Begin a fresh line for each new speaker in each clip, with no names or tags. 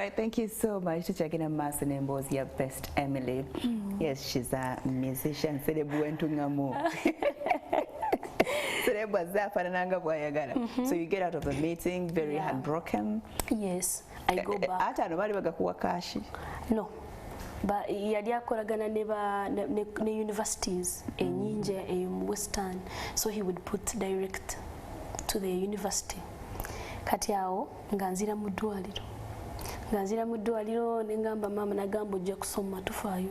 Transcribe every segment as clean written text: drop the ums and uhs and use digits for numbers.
right, thank you so much. Tuchagina Maso Nembozi ya Best Emily. Yes, she's a musician. So you get out of the meeting very heartbroken.
Yes, I go back. No. But yali akolagana ne universities enyingi in Western, so he would put direct to the university. Kati awo nganzira mu ddwaliro nengamba mama nagamba ojja kusoma tufaayo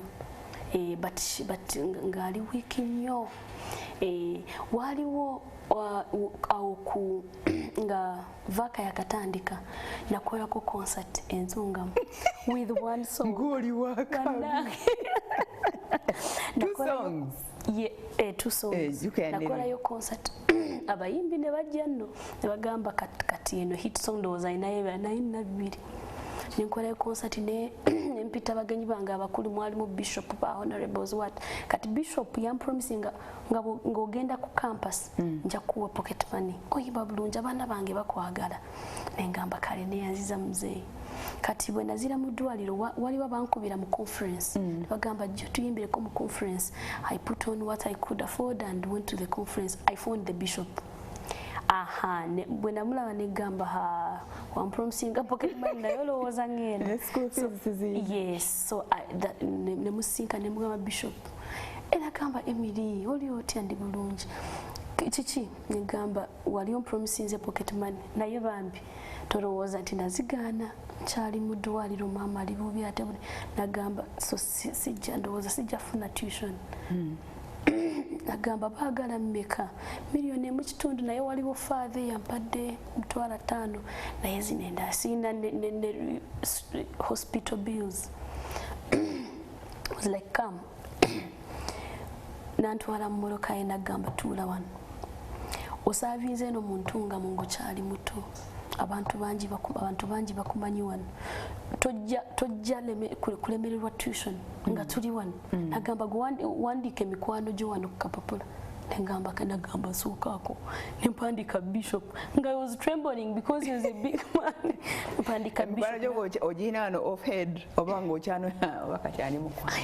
but ngali weak nnyo waliwo awo ku nga vaka yakatandika nakolako concert enzungamu with one song
ngoli waka
two songs nakolayo concert abayimbi ne bajja nno ne bagamba kati eno hit song ndowooza ayinayo 92 nenkolayo concert nempita bagenyi bange abakulu mwalimu bishop ba honorables what kati bishop yampromisinga ng'ogenda ku campus nja kuwa pocket money oyimba bulungi abaana bange bakwagala nengamba kale neyanziza muzeeyi kati bwe nazira mu ddwaliro waliwo bankubira mu conference bagamba jjo tuyimbireko mu conference. I put on what I could afford and went to the conference. I phoned the bishop. When namulaba negamba wampromisinga pocket money naye olowooza ngenda. Yes, so nemusinka nemugamba bishop era gamba Emily oli otya ndi bulungi kiki negamba wali ompromisinze pocket money naye bambi tolowooza nti nazigaana nkyali mu ddwaliro maama ali bubi ate nagamba so sijja ndowooza sijja funa tuition. Nagamba baagala mmeka $1.5 naye waliwo father yampadde $5,000 naye zinenda sina ne hospital bills. I was like come nantwala mu mmotoka ye nagamba tuula wano osaavinze eno mu ntunga mungu kyali muto abantu bangi bakumanyi wano tojja kulemererwa tuition nga tuli wano nagamba wandike mikwano gyo wano ku kapapula nagamba sookako nempandika bishop nga I was trembling because he was a big man nempandika bishop
ogina wano off head oba ng'okyano bakakyali mukwano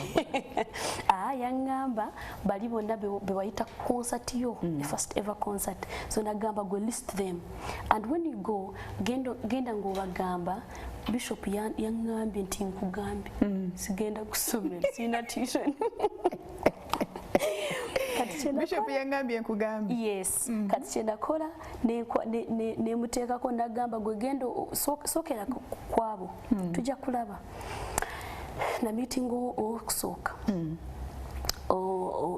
yangamba bali bonna bewayita concert yo the first ever concert so nagamba go list them and when you go genda ng'obagamba bishop yangambye nti nkugambye sigenda kusomera sina tuition.
Bishop yangambye nkugambye.
Yes. Kati kyenakola nemuteekako nagamba gwe genda sookera kwabo tujja kulaba na meeting okusooka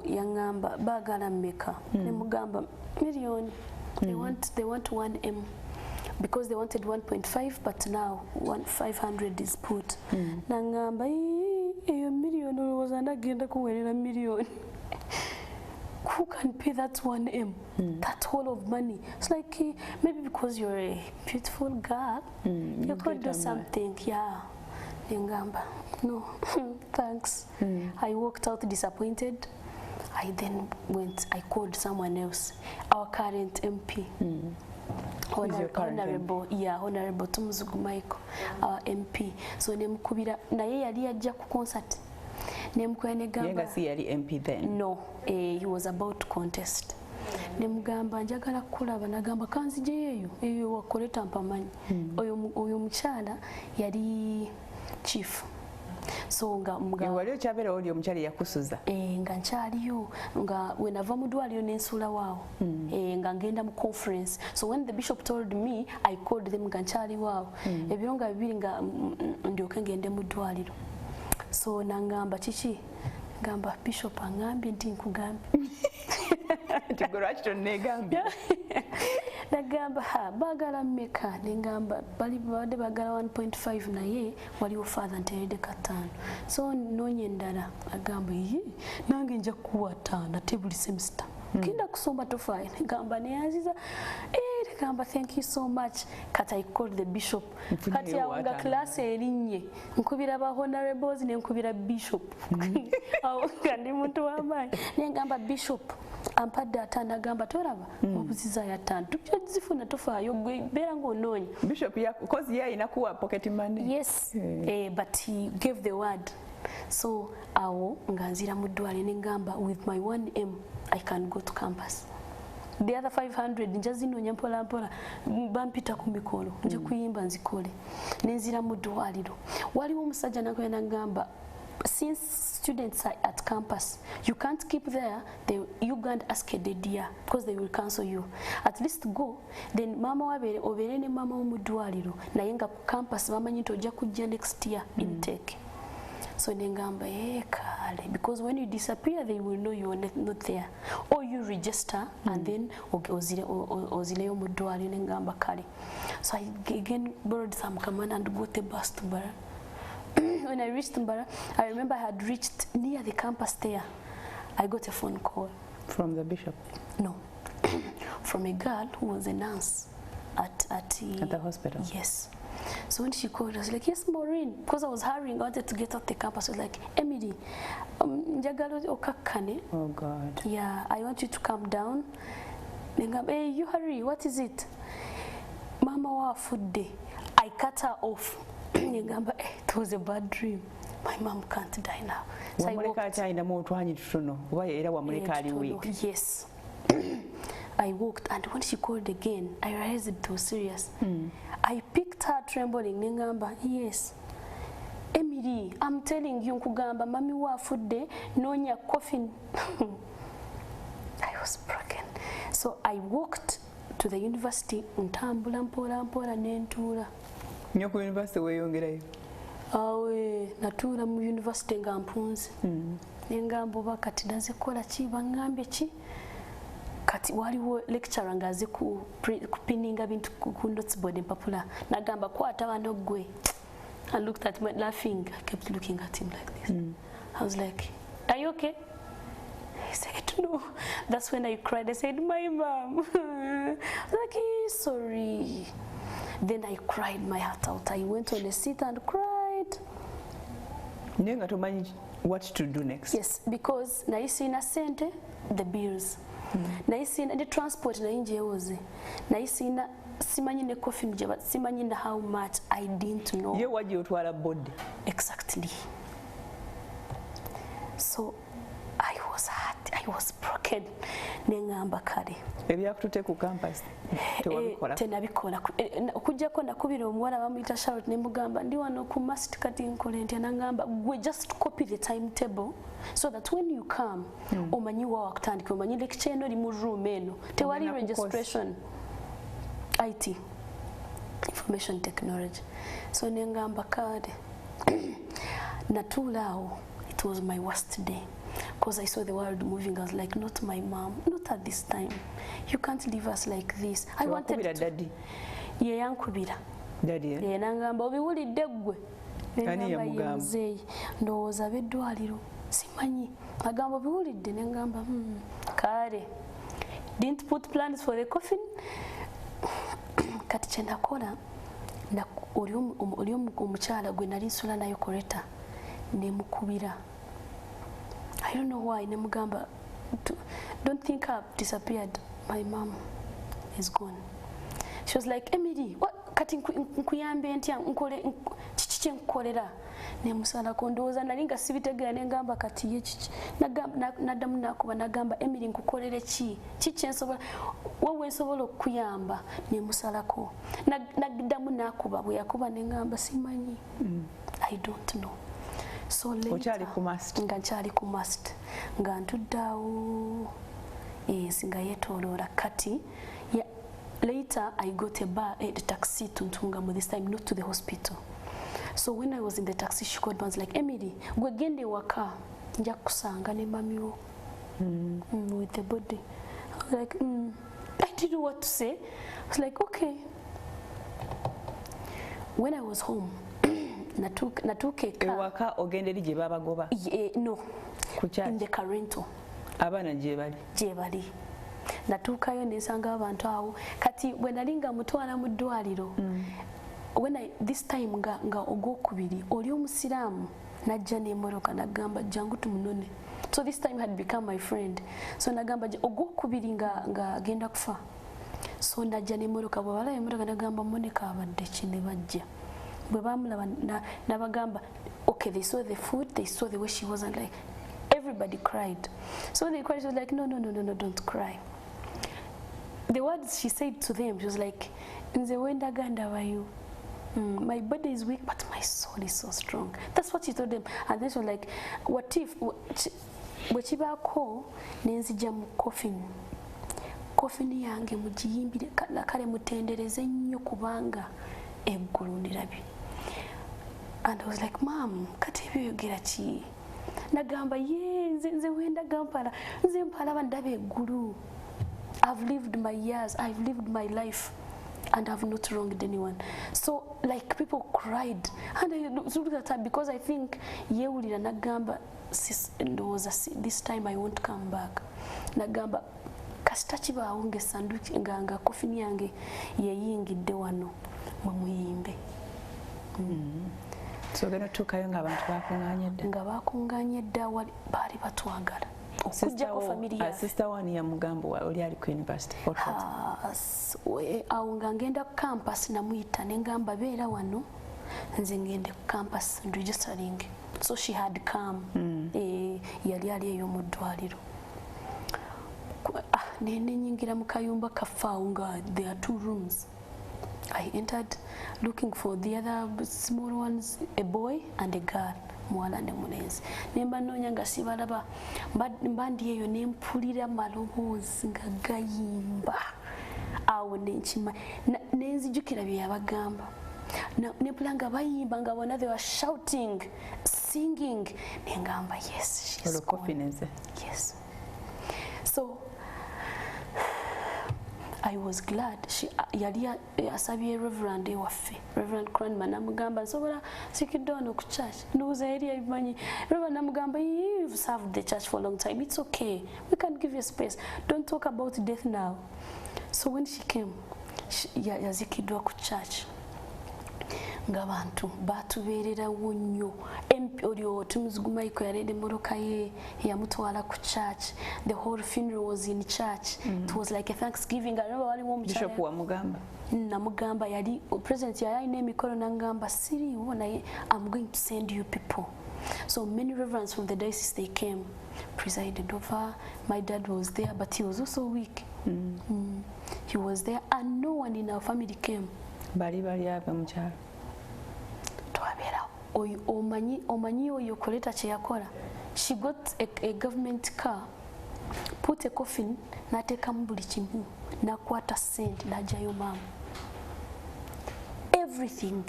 yangamba baagala mmeka nemugamba million they want 1M because they wanted 1.5 but now 500 is put nangamba eyo million olowooza ndagenda kuweerera million. Who can pay that 1M? That whole of money. It's like maybe because you're a beautiful girl, you could do something. Yeah. Ngamba, no, thanks. I walked out disappointed. I then I called someone else, our current MP. Honorable Tumuzugu Michael, our MP. So nemukubira naye yali ajja ku concert.
Yenga si yali MP then?
No, he was about to contest. Nemugamba njagala kulaba nagamba kanzijeyo eyo wakoleta mpamanyi. Oyo mukyala yali chief. So nga
wali okyabera oli omukyala yakusuza?
Nga nkyaliyo nga wenava mu ddwaliro n'ensula waawo nga ngenda mu conference. So when the bishop told me, I called them nga nkyali waawo. Ebiro nga bibiri nga ndyoke ngende mu ddwaliro. So nangamba kiki ngamba bishop angambye nti nkugambye
tigorachito negambye
nagamba baagala mmeka nengamba bali bagala 1.5 naye waliwo father nteredde katano so nonye endala agamba nange nja kuwa 5 ate buli semester kinda kusomba tofaayo ngamba neyanziza ngamba thank you so much kati I called the bishop kati awanga class erinye nkubira ba honorables ne nkubira bishop awo kandi muntu wamaanyi nengamba bishop ampadde ataano agamba toraba obuziza ya ttaano tuzifuna tofaayo gwe beera ng'onoonya.
Bishop because ye alina kuwa pocket money.
Yes, but he gave the word. So awo nga nzira mu ddwaliro ne ngamba with my 1M I can go to campus. The other 500 nja zinoonya mpola mpola bampita ku mikolo nja kuyimba nzikole ne nzira mu ddwaliro. Waliwo omusajja nakwenda ngamba since students are at campus, you can't keep there. You can't ask a dead year because they will cancel you. At least go. Then mama wabere obere ne mama omudwaliro naye nga ku campus bamanyi nti ojja kujja next year intake. So nengamba kale because when you disappear they will know you are not there. Or you register and then ozileyo omudwaliro nengamba kale. So I again borrowed some command and got a bus to Mbara. When I reached Mbara, I remember I had reached near the campus there. I got a phone call.
From the bishop?
No. From a girl who was a nurse at
the hospital?
Yes. So when she called, I was like, yes, Maureen. Because I was hurrying, I wanted to get off the campus. I was like, Emily,
oh God.
Yeah, I want you to come down. Hey, you hurry, what is it? Mama wa food day. I cut her off. It was a bad dream. My mom can't die now. So yes. I walked, and when she called again, I realized it was serious. I picked her trembling. Nengamba, yes. Emily, I'm telling you, Nkugamba, mami wa food day, nonya coffin. I was broken. So I walked to the university, untambula mpola mpola nentura.
Nyoko university weyongerayo?
Awe, natuula mu university nga mpunzi. Nengamba oba kati naze kola ki bangambye ki? Kati waliwo lecturer ngaze ku pinninga bintu ku notes board empapula. Nagamba kwata bano gwe. I looked at him laughing. I kept looking at him like this. I was like, are you okay? He said, no. That's when I cried. I said, my mom. I was like, sorry. Then I cried my heart out. I went on a seat and cried.
What to do next?
Yes, because naisina sente, the bills. Naisina the transport na inje oze. Naisina simanyi ne coffin je, but simanyi na how much I didn't know.
Ye waji otwala body.
Exactly. So I was hurt. I was broken. Nengamba kale.
Ebyakutute ku campus. Tewabikola.
Tenabikola. Okujjako nakubira omuwala bamuyita Charlotte ne mugamba ndi wano ku must kati nkole ntya nangamba we just copy the timetable so that when you come omanyi wa wakutandika omanyi lecture eno li mu room eno tewali registration IT information technology. So nengamba kale natulaawo. It was my worst day. Because I saw the world moving, I was like, not my mom, not at this time. You can't leave us like this. I wanted to... Daddy? Yeah, yankubira.
Daddy?
Yeah, nangamba obiwulidde gwe.
Ani yamugamba?
Ndowooza ab'eddwaliro simanyi. Agamba obiwulidde nengamba kale. Didn't put plans for the coffin. Kati kye nakola oli omukyala gwe nali nsula nayo koreta nemukubira. I don't know why. Nemugamba, don't think I've disappeared. My mom is gone. She was like, Emily, what? Kati nkuyambe ntya nkole chiche nkolera. Nemusala kondooza nalinga sibitegera nengamba kati ye chichi. Nadamu nakuba nagamba Emily nkukolere ki? Chiche nsobola wowe nsobola okuyamba nemusalako. Nadamu nakuba bwe yakuba nengamba simanyi. I don't know. So later, nga nkyali ku must nga ntuddawo nga yetooloola kati. Later I got a taxi to Ntungamu, this time not to the hospital. So when I was in the taxi she called me, I was like, Emily, gwe gende waka nja kusanga ne mami wo with the body. I was like, I didn't know what to say. I was like, okay. When I was home, natuke
ewaka ogenderi gye babagoba?
No, in the Carento.
Abaana gye bali?
Natuukayo nesanga abantu awo kati bwe nalinga mutwala mu ddwaliro. This time nga ogwokubiri oli omusiraamu najja n'emmotoka nagamba jangu tumunone So this time had become my friend. So nagamba ogwokubiri nga agenda kufa. So najja n'emmotoka bwe balaba emmotoka nagamba Monica abadde ki ne bajja. Bwe bamulaba nabagamba, okay, they saw the food, they saw the way she was, and like everybody cried. So when they cried, she was like, no, don't cry. The words she said to them, she was like, nze wendaga ndabayo. My body is weak, but my soul is so strong. That's what she told them. And then she was like, what if bwekibaako nenzija mu coffin yange mugiyimbire kale mutendereze nnyo kubanga eggulu ndirabi. And I was like, Mom, kati ebyo yogera ki? Nagamba nze wendaga mpala, nze mpalaba ndaba eggulu. I've lived my years, I've lived my life, and I've not wronged anyone. So like people cried, and I looked at her because I think yewulira nagamba this time I won't come back. Nagamba kasita kibaawo ng'essanduuki nga coffin yange yeyingidde wano muyimbe.
So gonna tukayo ng'abantu bakungaanye dda. Nga
bakungaanye dda baali batwagala.
Sister one ya mugambo oli ali ku university.
Awo nga ngenda ku campus namuyita ne ngamba beera wano nze ngende ku campus registering. So she had come. Yali ali eyo mu ddwaliro. Nene nyingira mu kayumba kafaawo nga there are 2 rooms. I entered looking for the other small ones, a boy and a girl. Mwala ne mulenzi nemba noonya nga sibalaba mbandi eyo nempulira maloboozi nga gayimba awo nenkima nenzijukira bye yabagamba nempula nga bayimba nga bona they were shouting, singing, nengamba yes, she's
confidence.
Yes. So I was glad. She yali asabye Reverend ewaffe, Reverend Cranman namugamba nsobola sikidono ku church. Nduuza eri abimanyi. Reverend namugamba, you've served the church for a long time. It's okay. We can give you space. Don't talk about death now. So when she came, yazikidwa ku church. Ngabantu batubeererawo nnyo. Olio tumuzigumaiko yarede moroka ye yamutwala ku church. The whole funeral was in church. It was like a Thanksgiving. I remember wali wo
Bishop wa Mugamba.
Namugamba yali president yali emikolo nangamba siri wona I'm going to send you people. So many reverends from the diocese they came, presided over. My dad was there, but he was also weak. He was there, and no one in our family came.
Bali aba mukyalo.
Omanyi oyo koleta kye yakola. She got a government car, put a coffin, n'ateekamu buli kimu, n'akwata sente n'ajjayo maama. Everything.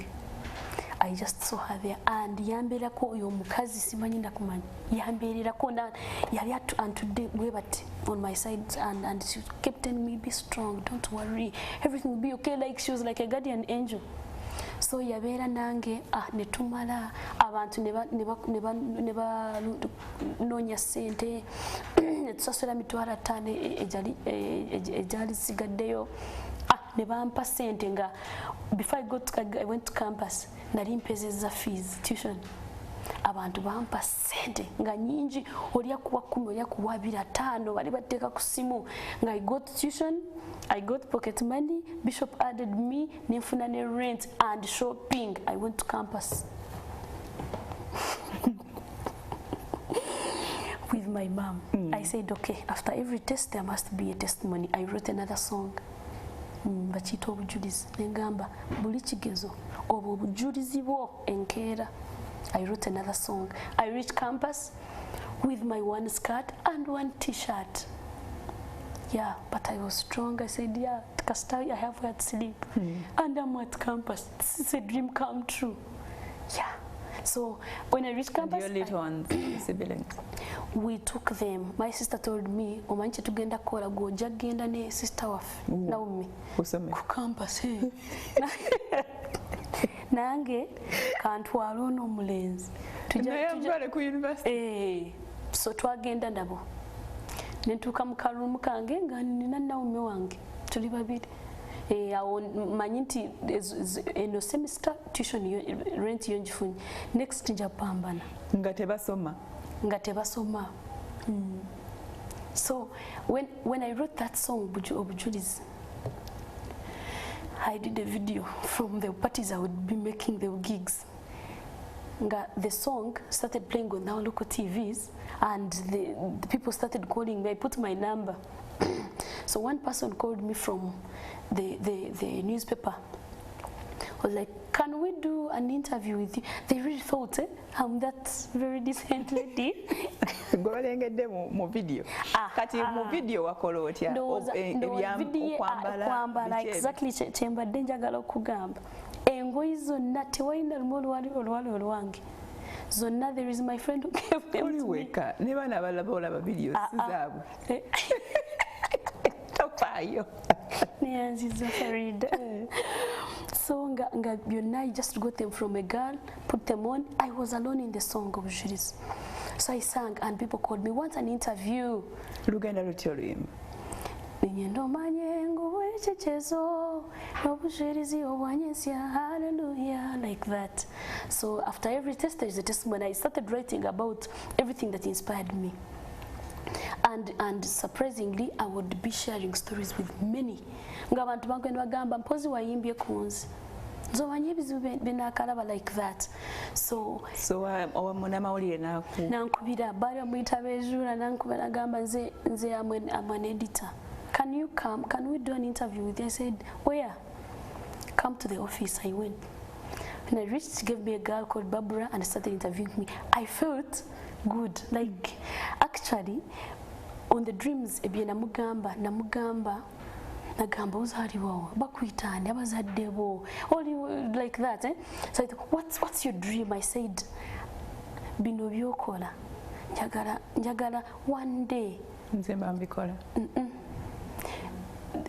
I just saw her there, and yambeerako oyo omukazi simanyi nakumanyi. Yambeererako yali today but on my side, and she kept telling me, be strong, don't worry, everything will be okay. Like she was like a guardian angel. So yabeera nange netumala abantu neba noonya ssente netusasula mitwalo 5 ejali sigaddeyo ne bampa ssente nga before I went to campus nali mpezezza fees tuition. Abantu bampa ssente nga nyingi, olya kuwa 10 olya kuwa 25 bali bateeka ku simu nga I got tuition, I got pocket money, Bishop added me, nifuna ne rent and shopping. I went to campus with my mom. I said, okay, after every test there must be a testimony. I wrote another song. Bakiyita obujulizi nengamba buli kigezo obwo obujulizi bwo enkeera. I wrote another song. I reached campus with my one skirt and one t-shirt. Yeah, but I was strong. I said, yeah, Kastai, I have where to sleep. And I'm at campus. This is a dream come true. Yeah. So when I reached campus,
and your little ones, siblings,
we took them. My sister told me, "Omanche tugenda kola go jagenda ne sister waffe Naomi ku campus." Nange kantwala ono omulenzi
tujja ku university.
So twagenda nabo nentuuka mu karuumu kange nga nina Naomi wange tuli babiri. Awo manyi nti eno semester tuition rent yo ngifunye, next nja pambana
nga tebasoma
So when I wrote that song, Obujulizi, I did a video from the parties I would be making, the gigs. The song started playing on our local TVs, and the people started calling me. I put my number. So one person called me from the newspaper. Was like, can we do an interview with you? They really thought I'm that very decent lady.
Mu video. Kati mu video wakola otya?
Okwambala exactly kyembadde njagala okugamba. Engoyi zonna tewalina olwali olwange. Zonna, there is my friend who gave them to me.
Ne baana abalaba olaba video sizaabwe. Topayo.
Neyanziza Faridah. So nga byonna, I just got them from a girl, put them on. I was alone in the song of Obujulizi. So I sang and people called me, want an interview.
Lugenda lutyo oluyimba.
Ninyendo manyengo wechechezo Obujulizi obwanyesya hallelujah, like that. So after every test there is a testimony. I started writing about everything that inspired me. And surprisingly, I would be sharing stories with many. Ngabantu bagenda bagamba mpozi wayimbye kunzi. Nzobanye ebizibu benakalaba, like that. So owamuna mawulire nankubira bali bamuyita bejula nankuba nagamba nze I'm an editor. Can you come? Can we do an interview with you? I said, where? Come to the office. I went. When I reached, she gave me a girl called Barbara and started interviewing me. I felt good. Like, actually, on the dreams, namugamba nagamba uzaliwo bakwitane abazadde bo, like that. So I thought, what's your dream? I said, bino byokola njagala one day
nze mbikola.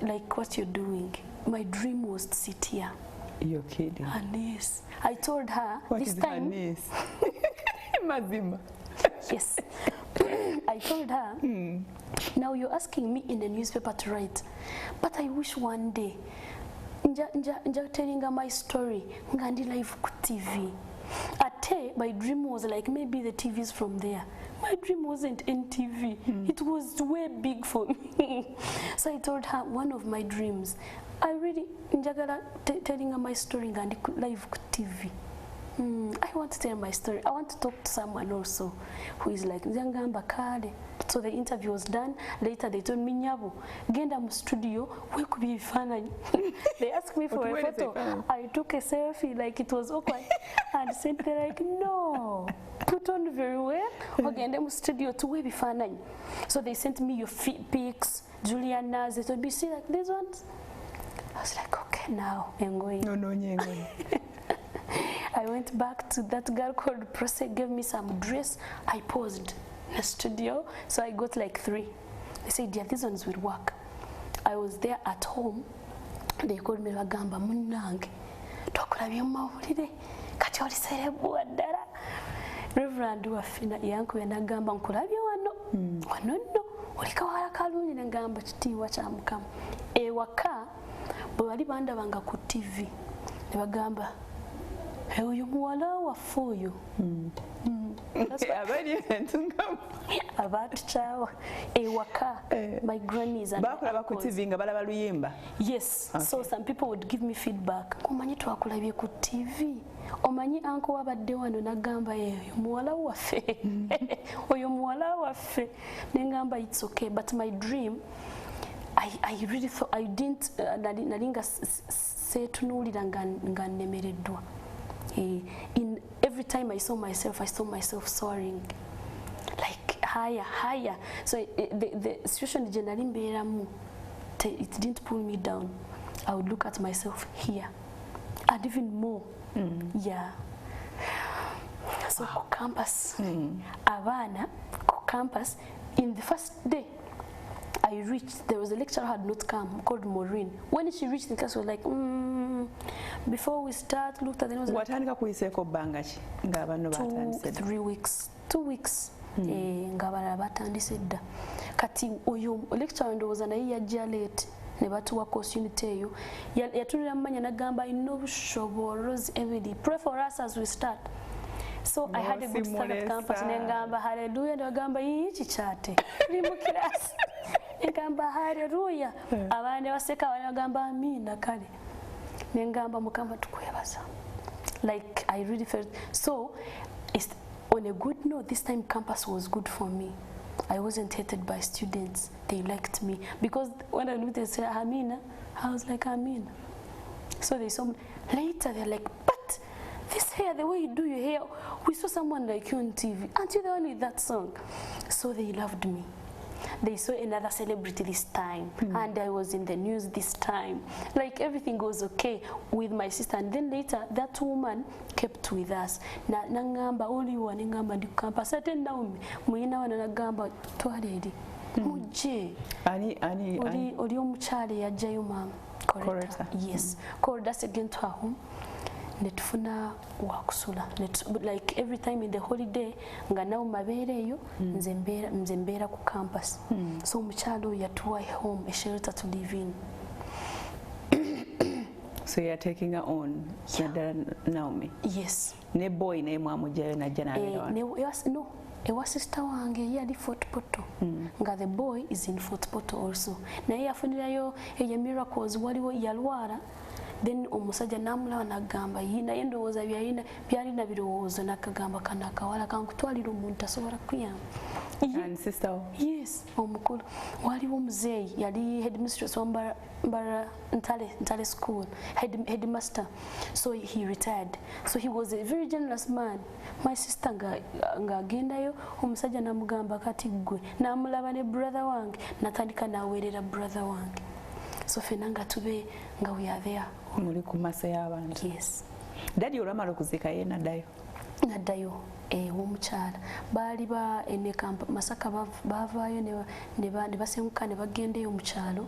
Like what you're doing. My dream was to sit here.
You're kidding.
Her niece. I told her
what
this
is
time.
Her niece? Mazima.
Yes. I told her, now you're asking me in the newspaper to write, but I wish one day nja telling her my story ngandi live ku TV. My dream was like maybe the TV's from there. My dream wasn't in TV. It was way big for me. So I told her one of my dreams. I really njagala telling her my story ngandi live ku TV. I want to tell my story. I want to talk to someone also who is like Nzangamba Kale. So the interview was done. Later they told me, Nyabo, genda mu studio, we could be fun. They asked me for a photo. I took a selfie, like it was awkward. And said, they're like, no, put on very well. Genda mu studio to we be fun. So they sent me your feet pics, Juliana's. They told me, see like these ones? I was like, okay, now I'm going.
No.
I went back to that girl called Prose, gave me some dress. I posed in the studio, so I got like 3. They said, yeah, these ones will work. I was there at home. They called me bagamba munange. Tokulabye mawulire. Kati oli serebu ddala. Reverend wafina yankubye nagamba nkulabye wano nno oli kawala kalungi nagamba kitiibwa kya Mukama. Ewaka bwe bali bandabanga ku TV ne bagamba oyo muwala waffe oyo. Abatukyawa ewaka, my grannies and
bakulaba ku TV nga balaba luyimba.
Yes. Okay. So some people would give me feedback. Omanyi twakulabye ku TV. Omanyi anko wabadde wano nagamba oyo muwala waffe. Oyo muwala waffe. Nengamba it's okay, but my dream I really thought I didn't nalinga setunuulira nga nemereddwa. In every time I saw myself soaring, like higher. So the situation generally mbeeramu, it didn't pull me down. I would look at myself here, and even more. Yeah. So wow. Campus, Havana, campus. In the first day I reached, there was a lecturer who had not come called Maureen. When she reached, the class was like, before we start, looked at the nose. What
happened kuyiseko banga ki ngabano batandise?
3 weeks. 2 weeks. Ngabana batandise dda. Kati oyo lecturer ndowooza naye yajja late ne batuwa course unit eyo. Yatulira mmanya nagamba ino bushoborozi Emily. Pray for us as we start. So I had a good start at campus. Nengamba hallelujah, ndagamba yichi chate. Limu class. Nengamba hallelujah. Abandi baseka abagamba amina kale. Nengamba mukama tukwebaza. Like I really felt so. It's on a good note. This time campus was good for me. I wasn't hated by students. They liked me because when I looked and said Amina, I was like Amina. So they saw me. Later they're like, but this hair, the way you do your hair, we saw someone like you on TV. Aren't you the one with that song? So they loved me. They saw another celebrity this time, and I was in the news this time. Like everything was okay with my sister, and then later that woman kept with us. Na ngamba only one ngamba ndi campus ate Naomi muyina wana nagamba twaledi muje oli omuchale yajayo mama correct. Yes, called us again to her home. Netufuna wakusula like every time in the holiday nga nawo mabereyo nze mbera ku campus. So muchalo yatuwa home, a shelter to live in.
So you're taking her on, yeah. Naomi? Yes. Ne boy ne mwamujayo na jana
no, ewa sister wange yali Fort Poto. Nga the boy is in Fort Poto also. Na yeye afunirayo eye miracles waliwo yalwara. Then omusajja namula nagamba yina endowooza byalina birowoozo nakagamba kana akawala kankutwalira omuntu asobola kuyamba.
And sister?
Yes, omukulu. Waliwo muzeeyi yali headmistress wa Ntale school, headmaster. So he retired. So he was a very generous man. My sister nga agendayo omusajja namugamba kati gwe namulaba ne brother wange natandika naweerera brother wange. So fenanga tube nga we are there.
Muri ku maso y'abantu.
Yes.
Daddy olamala okuzika ye naddayo.
Naddayo w'omukyala baali ba ene camp Masaka bavaayo ne basenguka ne bagendeyo mu kyalo.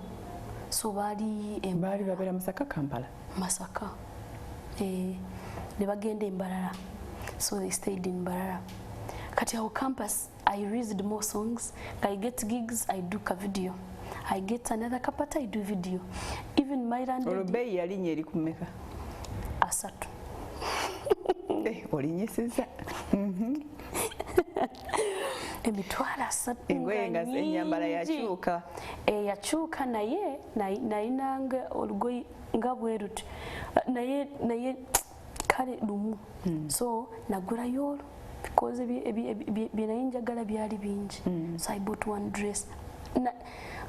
So baali
babeera Masaka Kampala.
Masaka. Ne bagenda Mbarara. So they stayed in Mbarara. Kati our campus I released more songs. I get gigs, I do a video. I get another kapata, I do video. Even my landlady.
Olobei yalinye eri kumeka.
Asatu.
Olinyisiza.
Emitwala asatu.
Engoye nga ennyambala yakyuka.
Yakyuka naye nayinanga olugoyi nga bweruti. Naye kale lumu. So nagulayo olwo because byenayinjagala byali bingi. So I bought one dress.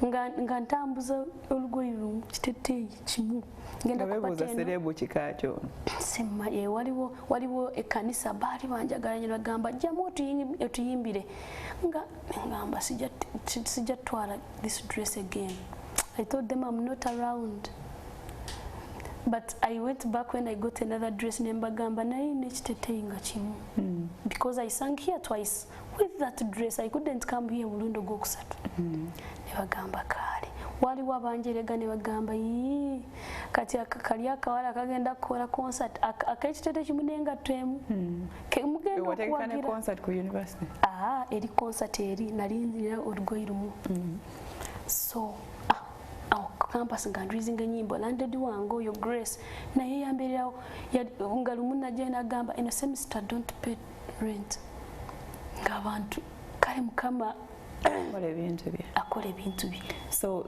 Nga ntambuza olugoyi lumu kiteteeyi kimu ngenda
kupateeno serebo kikakyo
sema waliwo ekanisa baali banjagala nyo bagamba jjamu otuyimbire ngamba sijja twala this dress again. I told them I'm not around, but I went back when I got another dress nembagamba naye nekiteteeyi nga kimu because I sang here twice with that dress. I couldn't come here mulundo gwokusatu. Nebagamba kale waliwo abanjerega ne bagamba kati akakali akawala kagenda kukola concert akekitete kimunenga twemu mugenda
okuwagira concert ku university.
Eri concert eri nalinzira olugoyi lumu. So our campus nga ndrizinga enyimbo landlady wange oyo Grace naye yambeerawo nga lumu najja nagamba in a semester don't pay rent. Ng'abantu kale mukama akola ebintu bye.
So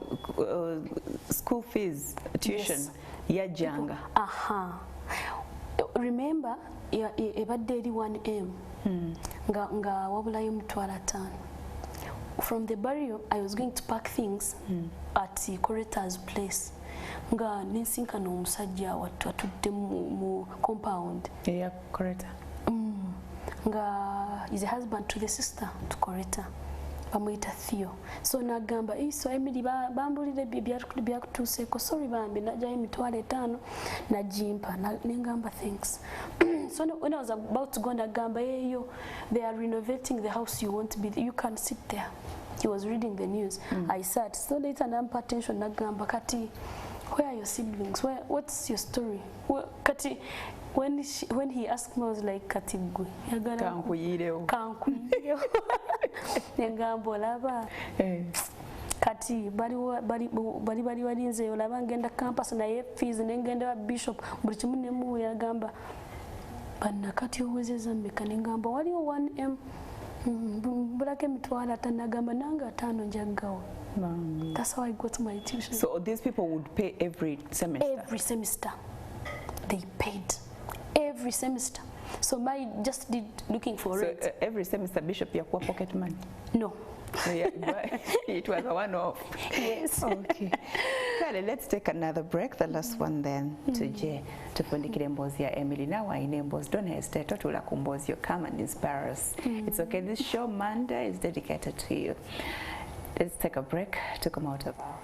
school fees, tuition, yes. Yajanga.
Remember ebadde eri 1M nga wabulayo mutwala 5. From the burial I was going to pack things at Correta's place. Nga ninsinkana omusajja watudde mu compound.
Yeah, Correta.
Nga is a husband to the sister to Correta. Bamuyita Theo. So nagamba so Emily bambulire byakutuseeko sorry bambi najjayo emitwalo 5 najimpa nengamba thanks. So when I was about to go nagamba eyo they are renovating the house, you won't be there. You can sit there. He was reading the news. I sat. So later nampa attention nagamba kati where are your siblings? What's your story? Kati when he asked me I was like kati gwe yagala
kankuyirewo
nengamba olaba kati bali balinze olaba ngenda campus naye fees nengenda wa bishop buli kimu nemuwe yagamba bannakati owezeza mmeka ne ngamba waliwo 1M bulako emitwalo atanagamba nange 5 njaggawo. That's how I got my tuition.
So these people would pay every semester?
Every semester. They paid. Every semester. So I just did looking for it.
So every semester Bishop yakuwa pocket money?
No.
Yeah, but it was a one-off.
Yes.
Okay. Kale, let's take another break, the last one then, tuje tufundikire emboozi ya Emily. Now I know emboozi, don't hesitate, totula ku emboozi, you come and inspire us. It's okay, this show Monday is dedicated to you. Let's take a break to come out of our